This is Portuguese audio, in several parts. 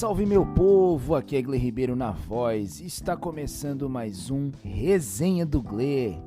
salve meu povo, aqui é Gle Ribeiro na voz, está começando mais um Resenha do Gle,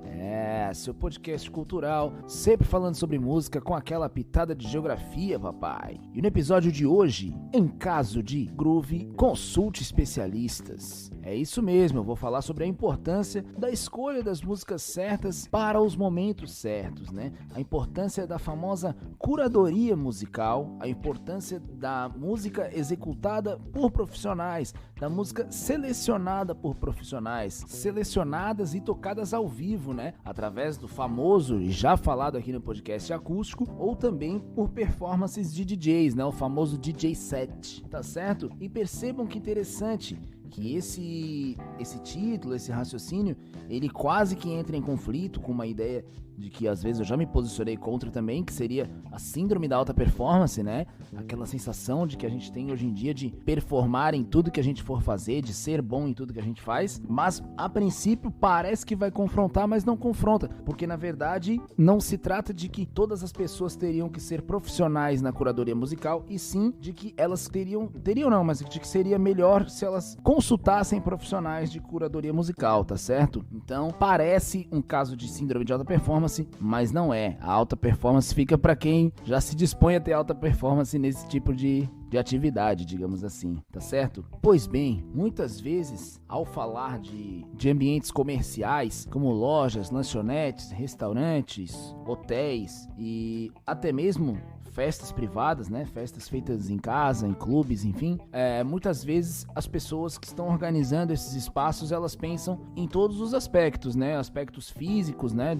seu podcast cultural, sempre falando sobre música com aquela pitada de geografia, papai. E no episódio de hoje, em caso de groove, consulte especialistas. É isso mesmo, eu vou falar sobre a importância da escolha das músicas certas para os momentos certos, né? A importância da famosa curadoria musical, a importância da música executada por profissionais, da música selecionada por profissionais, selecionadas e tocadas ao vivo, né? Através do famoso e já falado aqui no podcast acústico, ou também por performances de DJs, né? O famoso DJ set, tá certo? E percebam que interessante que esse título, esse raciocínio, ele quase que entra em conflito com uma ideia de que às vezes eu já me posicionei contra também, que seria a síndrome da alta performance, né? Aquela sensação de que a gente tem hoje em dia de performar em tudo que a gente for fazer, de ser bom em tudo que a gente faz, mas a princípio parece que vai confrontar, mas não confronta, porque na verdade não se trata de que todas as pessoas teriam que ser profissionais na curadoria musical, e sim de que elas teriam não, mas de que seria melhor se elas consultassem profissionais de curadoria musical, tá certo? Então parece um caso de síndrome de alta performance, mas não é. A alta performance fica para quem já se dispõe a ter alta performance nesse tipo de atividade, digamos assim, tá certo? Pois bem, muitas vezes, ao falar de ambientes comerciais, como lojas, lanchonetes, restaurantes, hotéis e até mesmo festas privadas, né? Festas feitas em casa, em clubes, enfim. Muitas vezes as pessoas que estão organizando esses espaços, elas pensam em todos os aspectos, né? Aspectos físicos, né?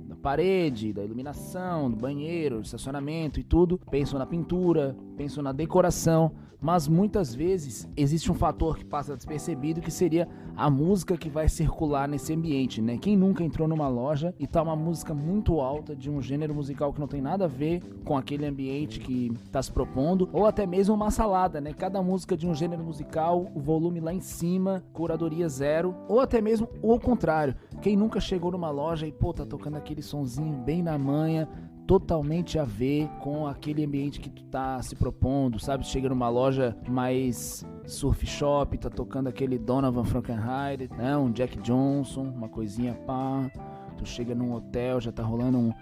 Da parede, da iluminação, do banheiro, do estacionamento e tudo. Pensam na pintura, pensam na decoração, mas muitas vezes existe um fator que passa despercebido, que seria a música que vai circular nesse ambiente, né? Quem nunca entrou numa loja e tá uma música muito alta de um gênero musical que não tem nada a ver com aquele ambiente que tá se propondo, ou até mesmo uma salada, né? Cada música de um gênero musical, o volume lá em cima, curadoria zero, ou até mesmo o contrário. Quem nunca chegou numa loja e, tá tocando aquele sonzinho bem na manha, totalmente a ver com aquele ambiente que tu tá se propondo, sabe? Chega numa loja mais surf shop, tá tocando aquele Donovan Frankenheider, né? Um Jack Johnson, uma coisinha pá. Tu chega num hotel, já tá rolando um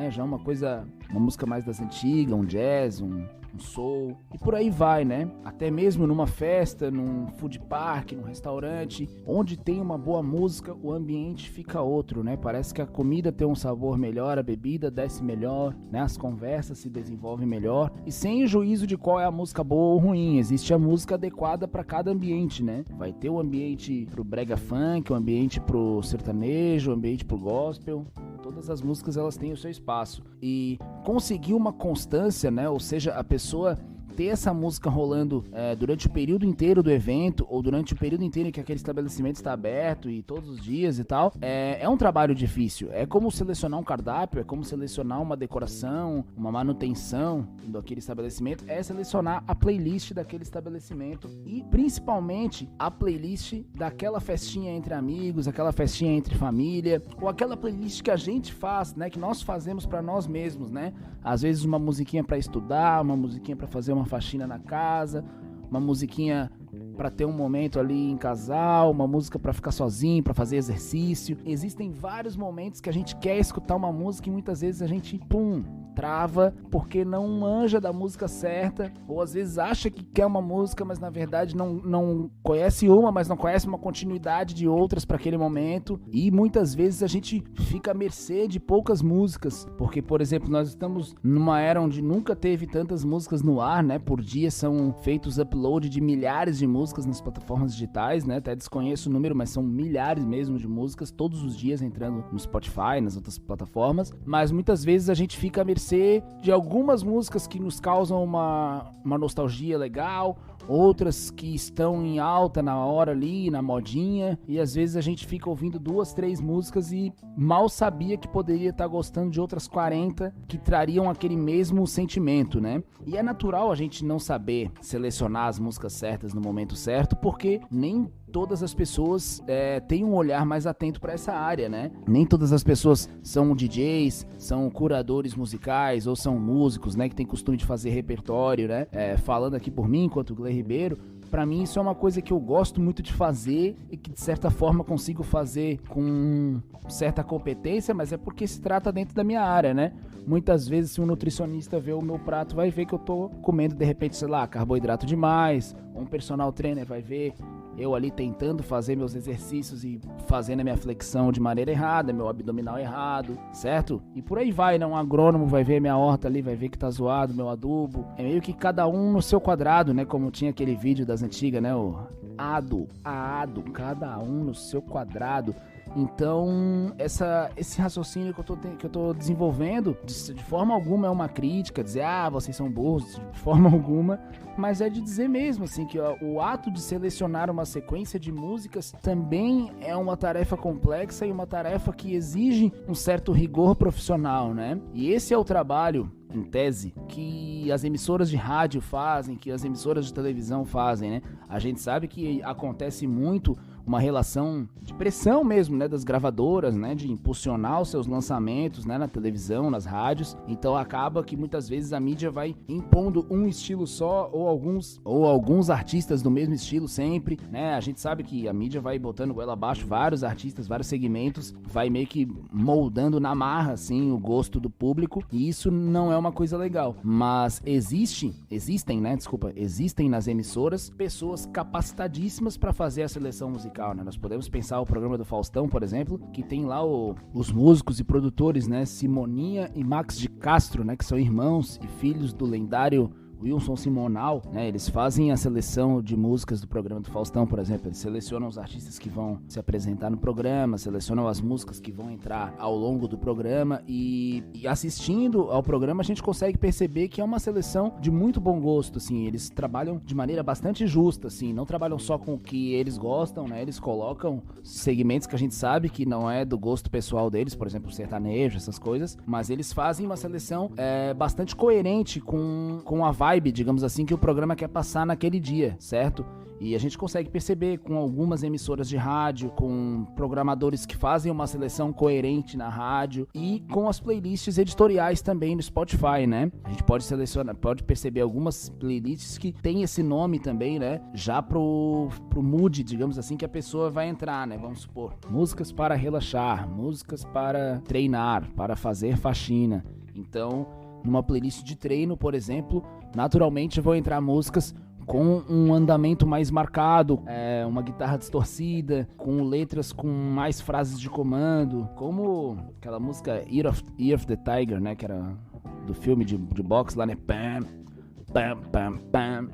já uma música mais das antigas, um jazz, um soul, e por aí vai, né? Até mesmo numa festa, num food park, num restaurante, onde tem uma boa música, o ambiente fica outro, né? Parece que a comida tem um sabor melhor, a bebida desce melhor, né? As conversas se desenvolvem melhor, e sem juízo de qual é a música boa ou ruim, existe a música adequada para cada ambiente, né? Vai ter o ambiente pro brega funk, o ambiente pro sertanejo, o ambiente pro gospel. Todas as músicas, elas têm o seu espaço, e conseguir uma constância, né? Ou seja, a pessoa ter essa música rolando durante o período inteiro do evento, ou durante o período inteiro que aquele estabelecimento está aberto, e todos os dias e tal, é um trabalho difícil. É como selecionar um cardápio, é como selecionar uma decoração, uma manutenção daquele estabelecimento, é selecionar a playlist daquele estabelecimento, e principalmente a playlist daquela festinha entre amigos, aquela festinha entre família, ou aquela playlist que a gente faz, né, que nós fazemos para nós mesmos, né? Às vezes uma musiquinha para estudar, uma musiquinha para fazer uma faxina na casa, uma musiquinha para ter um momento ali em casal, uma música para ficar sozinho, para fazer exercício. Existem vários momentos que a gente quer escutar uma música e muitas vezes a gente trava porque não manja da música certa, ou às vezes acha que quer uma música, mas na verdade não conhece uma, mas não conhece uma continuidade de outras para aquele momento, e muitas vezes a gente fica à mercê de poucas músicas, porque, por exemplo, nós estamos numa era onde nunca teve tantas músicas no ar, né? Por dia são feitos upload de milhares de músicas nas plataformas digitais, né? Até desconheço o número, mas são milhares mesmo de músicas todos os dias entrando no Spotify, nas outras plataformas, mas muitas vezes a gente fica à mercê de algumas músicas que nos causam uma nostalgia legal, outras que estão em alta na hora ali, na modinha, e às vezes a gente fica ouvindo 2, 3 músicas e mal sabia que poderia estar gostando de outras 40 que trariam aquele mesmo sentimento, né? E é natural a gente não saber selecionar as músicas certas no momento certo, porque nem todas as pessoas têm um olhar mais atento para essa área, né? Nem todas as pessoas são DJs, são curadores musicais ou são músicos, né? Que tem costume de fazer repertório, né? Falando aqui por mim, enquanto Gley Ribeiro, pra mim isso é uma coisa que eu gosto muito de fazer e que de certa forma consigo fazer com certa competência, mas é porque se trata dentro da minha área, né? Muitas vezes se um nutricionista vê o meu prato, vai ver que eu tô comendo de repente, sei lá, carboidrato demais, ou um personal trainer vai ver eu ali tentando fazer meus exercícios e fazendo a minha flexão de maneira errada, meu abdominal errado, certo? E por aí vai, né? Um agrônomo vai ver minha horta ali, vai ver que tá zoado, meu adubo. É meio que cada um no seu quadrado, né? Como tinha aquele vídeo das antigas, né? O ado, cada um no seu quadrado. Então, esse raciocínio que eu tô desenvolvendo, de forma alguma é uma crítica, dizer, vocês são burros, de forma alguma, mas é de dizer mesmo, assim, que o ato de selecionar uma sequência de músicas também é uma tarefa complexa e uma tarefa que exige um certo rigor profissional, né? E esse é o trabalho, em tese, que as emissoras de rádio fazem, que as emissoras de televisão fazem, né? A gente sabe que acontece muito uma relação de pressão mesmo, né, das gravadoras, né, de impulsionar os seus lançamentos, né, na televisão, nas rádios. Então acaba que muitas vezes a mídia vai impondo um estilo só ou alguns artistas do mesmo estilo sempre, né? A gente sabe que a mídia vai botando goela abaixo vários artistas, vários segmentos, vai meio que moldando na marra assim o gosto do público, e isso não é uma coisa legal. Mas existem nas emissoras pessoas capacitadíssimas para fazer a seleção musical, né? Nós podemos pensar o programa do Faustão, por exemplo, que tem lá os músicos e produtores, né? Simoninha e Max de Castro, né? Que são irmãos e filhos do lendário Wilson Simonal, né? Eles fazem a seleção de músicas do programa do Faustão, por exemplo. Eles selecionam os artistas que vão se apresentar no programa, selecionam as músicas que vão entrar ao longo do programa e assistindo ao programa a gente consegue perceber que é uma seleção de muito bom gosto, assim. Eles trabalham de maneira bastante justa, assim, não trabalham só com o que eles gostam, né? Eles colocam segmentos que a gente sabe que não é do gosto pessoal deles, por exemplo, sertanejo, essas coisas, mas eles fazem uma seleção bastante coerente com a vibe, digamos assim, que o programa quer passar naquele dia, certo? E a gente consegue perceber com algumas emissoras de rádio, com programadores que fazem uma seleção coerente na rádio e com as playlists editoriais também no Spotify, né? A gente pode perceber algumas playlists que tem esse nome também, né? Já pro mood, digamos assim, que a pessoa vai entrar, né? Vamos supor, músicas para relaxar, músicas para treinar, para fazer faxina. Então, numa playlist de treino, por exemplo, naturalmente vão entrar músicas com um andamento mais marcado, uma guitarra distorcida, com letras com mais frases de comando, como aquela música Ear of the Tiger, né, que era do filme de boxe lá, né, pam, pam, pam, pam,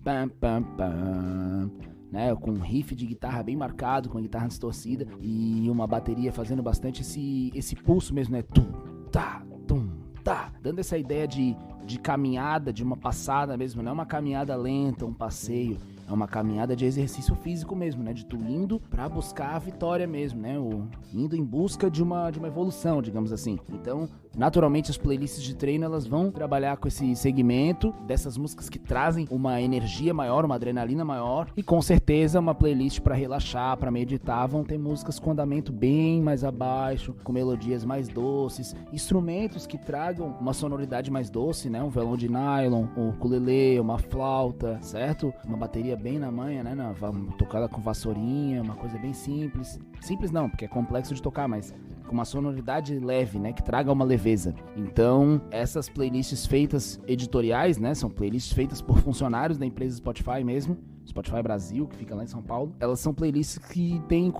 pam, pam, pam, né, com um riff de guitarra bem marcado, com a guitarra distorcida e uma bateria fazendo bastante esse pulso mesmo, né, tum, tá, dando essa ideia de caminhada, de uma passada mesmo, não é uma caminhada lenta, um passeio, é uma caminhada de exercício físico mesmo, né, de tu indo pra buscar a vitória mesmo, né, indo em busca de uma evolução, digamos assim. Então, naturalmente as playlists de treino, elas vão trabalhar com esse segmento dessas músicas que trazem uma energia maior, uma adrenalina maior, e com certeza uma playlist pra relaxar, pra meditar, vão ter músicas com andamento bem mais abaixo, com melodias mais doces, instrumentos que tragam uma sonoridade mais doce, né, um violão de nylon, um ukulele, uma flauta, certo? Uma bateria bem na manha, né, tocada com vassourinha, uma coisa bem simples. Simples não, porque é complexo de tocar, mas com uma sonoridade leve, né, que traga uma leveza. Então, essas playlists feitas editoriais, né, são playlists feitas por funcionários da empresa Spotify mesmo, Spotify Brasil, que fica lá em São Paulo. Elas são playlists que tem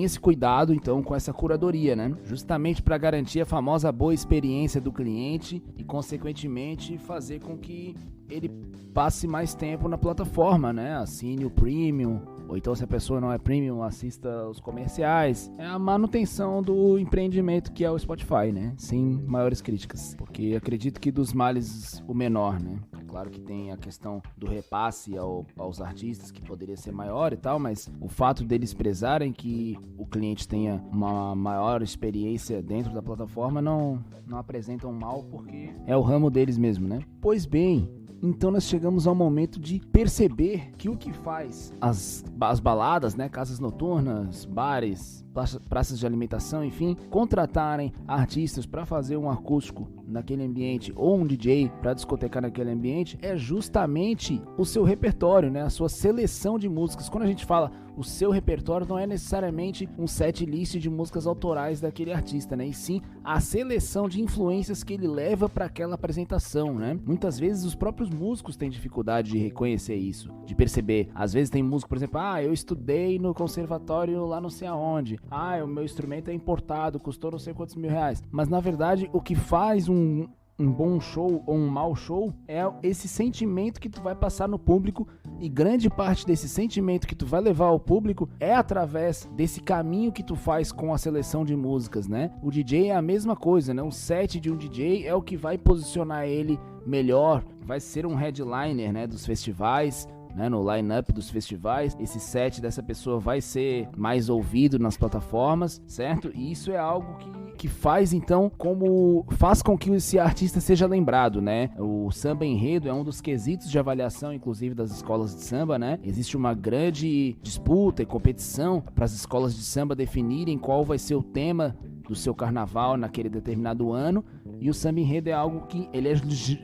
esse cuidado, então, com essa curadoria, né, justamente para garantir a famosa boa experiência do cliente e, consequentemente, fazer com que ele passe mais tempo na plataforma, né, assine o Premium, ou então se a pessoa não é Premium, assista os comerciais. É a manutenção do empreendimento que é o Spotify, né, sem maiores críticas, porque acredito que dos males o menor, né. Claro que tem a questão do repasse aos artistas, que poderia ser maior e tal, mas o fato deles prezarem que o cliente tenha uma maior experiência dentro da plataforma não apresentam mal, porque é o ramo deles mesmo, né. Pois bem, Então nós chegamos ao momento de perceber que o que faz as baladas, né, casas noturnas, bares, praças de alimentação, enfim, contratarem artistas para fazer um acústico naquele ambiente ou um DJ para discotecar naquele ambiente é justamente o seu repertório, né? A sua seleção de músicas. Quando a gente fala o seu repertório, não é necessariamente um set list de músicas autorais daquele artista, né? E sim a seleção de influências que ele leva para aquela apresentação, né? Muitas vezes os próprios músicos têm dificuldade de reconhecer isso, de perceber. Às vezes tem músico, por exemplo, eu estudei no conservatório lá não sei aonde. O meu instrumento é importado, custou não sei quantos R$1.000. Mas na verdade o que faz um bom show ou um mau show é esse sentimento que tu vai passar no público, e grande parte desse sentimento que tu vai levar ao público é através desse caminho que tu faz com a seleção de músicas, né? O DJ é a mesma coisa, né? O set de um DJ é o que vai posicionar ele melhor, vai ser um headliner, né, dos festivais, né, no line-up dos festivais. Esse set dessa pessoa vai ser mais ouvido nas plataformas, certo? E isso é algo que faz, então, faz com que esse artista seja lembrado, né? O samba enredo é um dos quesitos de avaliação, inclusive, das escolas de samba, né? Existe uma grande disputa e competição para as escolas de samba definirem qual vai ser o tema do seu carnaval naquele determinado ano, e o samba enredo é algo que ele é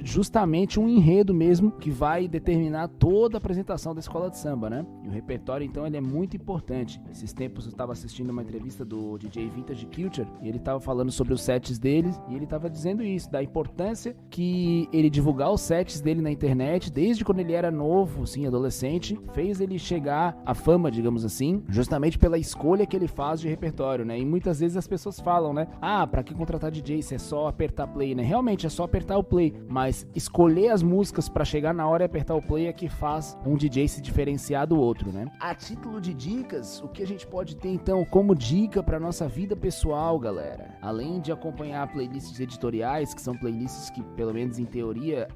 justamente um enredo mesmo que vai determinar toda a apresentação da escola de samba, né? E o repertório, então, ele é muito importante. Esses tempos eu estava assistindo uma entrevista do DJ Vintage Culture e ele estava falando sobre os sets dele, e ele estava dizendo isso, da importância que ele divulgar os sets dele na internet desde quando ele era novo, assim, adolescente, fez ele chegar à fama, digamos assim, justamente pela escolha que ele faz de repertório, né? E muitas vezes as pessoas falam, né? Pra que contratar DJ se é só apertar play, né? Realmente é só apertar o play, mas escolher as músicas pra chegar na hora e apertar o play é que faz um DJ se diferenciar do outro, né? A título de dicas, o que a gente pode ter então como dica pra nossa vida pessoal, galera? Além de acompanhar playlists editoriais, que são playlists que, pelo menos em teoria,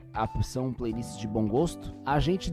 são playlists de bom gosto, a gente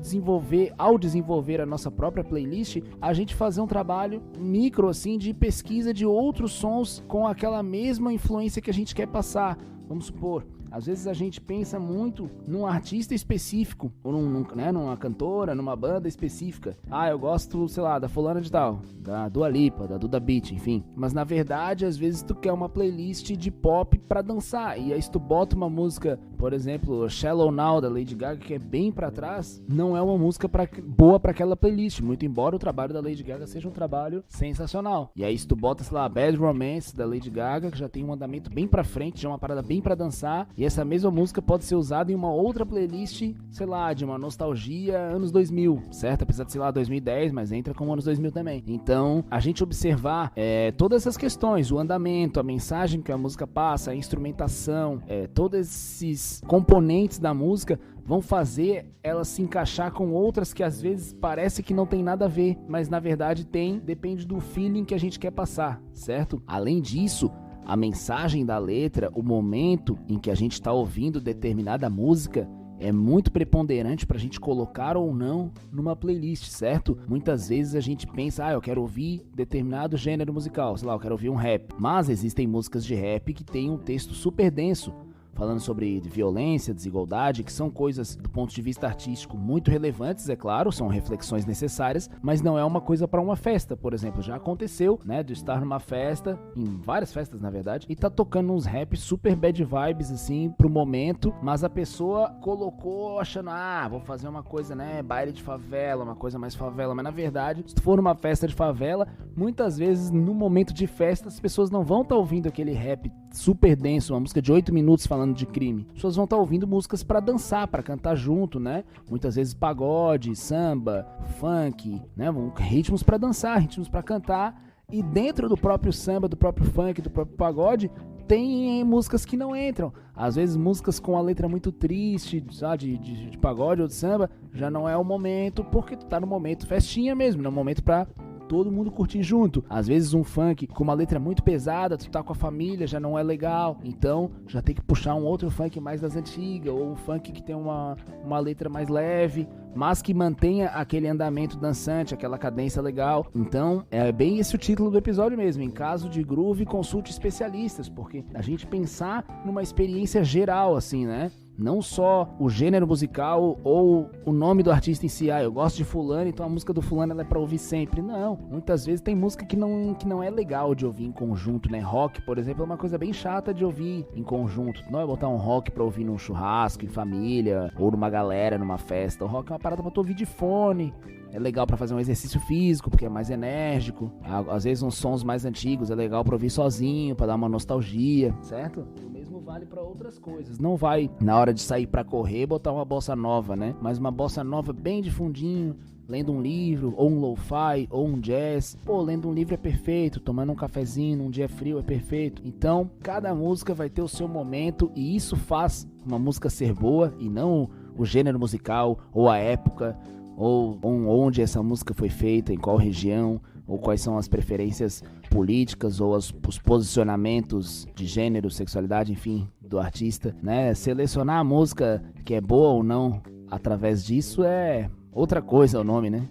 ao desenvolver a nossa própria playlist, a gente fazer um trabalho micro, assim, de pesquisa de outros sons com aquela mesma influência que a gente quer passar. Vamos supor, às vezes a gente pensa muito num artista específico, ou numa cantora, numa banda específica. Eu gosto, sei lá, da fulana de tal, da Dua Lipa, da Duda Beat, enfim. Mas na verdade, às vezes tu quer uma playlist de pop pra dançar, e aí se tu bota uma música, por exemplo, Shallow Now, da Lady Gaga, que é bem pra trás, não é uma música boa pra aquela playlist, muito embora o trabalho da Lady Gaga seja um trabalho sensacional. E aí se tu bota, sei lá, Bad Romance, da Lady Gaga, que já tem um andamento bem pra frente, já é uma parada bem pra dançar, e essa mesma música pode ser usada em uma outra playlist, sei lá, de uma nostalgia anos 2000, certo? Apesar de, sei lá, 2010, mas entra como anos 2000 também. Então, a gente observar todas essas questões, o andamento, a mensagem que a música passa, a instrumentação, todos esses componentes da música vão fazer ela se encaixar com outras que às vezes parece que não tem nada a ver, mas na verdade tem, depende do feeling que a gente quer passar, certo? Além disso, a mensagem da letra, o momento em que a gente está ouvindo determinada música é muito preponderante para a gente colocar ou não numa playlist, certo? Muitas vezes a gente pensa, eu quero ouvir determinado gênero musical, sei lá, eu quero ouvir um rap. Mas existem músicas de rap que têm um texto super denso, falando sobre violência, desigualdade, que são coisas do ponto de vista artístico muito relevantes, é claro, são reflexões necessárias, mas não é uma coisa para uma festa, por exemplo. Já aconteceu, né, de estar numa festa, em várias festas na verdade, e tá tocando uns rap super bad vibes assim pro momento, mas a pessoa colocou achando, vou fazer uma coisa, né, baile de favela, uma coisa mais favela, mas na verdade, se tu for numa festa de favela, muitas vezes no momento de festa as pessoas não vão estar ouvindo aquele rap super denso, uma música de 8 minutos falando de crime. As pessoas vão estar ouvindo músicas para dançar, para cantar junto, né? Muitas vezes pagode, samba, funk, né? Ritmos para dançar, ritmos para cantar. E dentro do próprio samba, do próprio funk, do próprio pagode, tem músicas que não entram. Às vezes músicas com a letra muito triste, sabe, de pagode ou de samba, já não é o momento, porque tu tá no momento festinha mesmo, no momento pra todo mundo curtir junto. Às vezes um funk com uma letra muito pesada, tu tá com a família, já não é legal, então já tem que puxar um outro funk mais das antigas, ou um funk que tem uma letra mais leve, mas que mantenha aquele andamento dançante, aquela cadência legal. Então é bem esse o título do episódio mesmo: em caso de groove, consulte especialistas, porque a gente pensar numa experiência geral assim, né? Não só o gênero musical ou o nome do artista em si. Eu gosto de fulano, então a música do fulano ela é pra ouvir sempre. Não, muitas vezes tem música que não é legal de ouvir em conjunto, né? Rock, por exemplo, é uma coisa bem chata de ouvir em conjunto. Não é botar um rock pra ouvir num churrasco, em família, ou numa galera, numa festa. O rock é uma parada pra tu ouvir de fone. É legal pra fazer um exercício físico, porque é mais enérgico. Às vezes uns sons mais antigos é legal pra ouvir sozinho, pra dar uma nostalgia, certo? O mesmo vale pra outras coisas. Não vai, na hora de sair pra correr, botar uma bossa nova, né? Mas uma bossa nova bem de fundinho, lendo um livro, ou um lo-fi, ou um jazz. Pô, lendo um livro é perfeito, tomando um cafezinho num dia frio é perfeito. Então, cada música vai ter o seu momento e isso faz uma música ser boa e não o gênero musical ou a época, ou onde essa música foi feita, em qual região, ou quais são as preferências políticas ou os posicionamentos de gênero, sexualidade, enfim, do artista, né? Selecionar a música que é boa ou não através disso é outra coisa, o nome, né?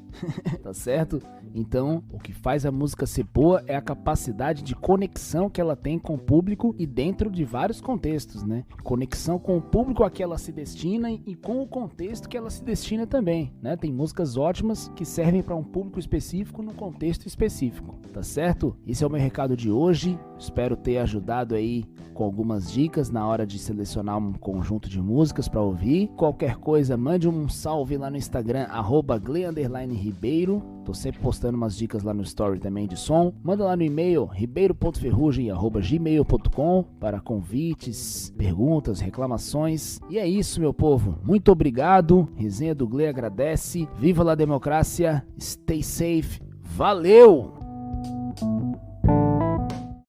Tá certo? Então, o que faz a música ser boa é a capacidade de conexão que ela tem com o público e dentro de vários contextos, né? Conexão com o público a que ela se destina e com o contexto que ela se destina também, né? Tem músicas ótimas que servem para um público específico no contexto específico, tá certo? Esse é o meu recado de hoje. Espero ter ajudado aí com algumas dicas na hora de selecionar um conjunto de músicas para ouvir. Qualquer coisa, mande um salve lá no Instagram, @gle_ribeiro. Tô sempre postando umas dicas lá no story também de som. Manda lá no e-mail ribeiro.ferrugem@gmail.com para convites, perguntas, reclamações. E é isso, meu povo. Muito obrigado. Resenha do Gle agradece. Viva a democracia. Stay safe. Valeu!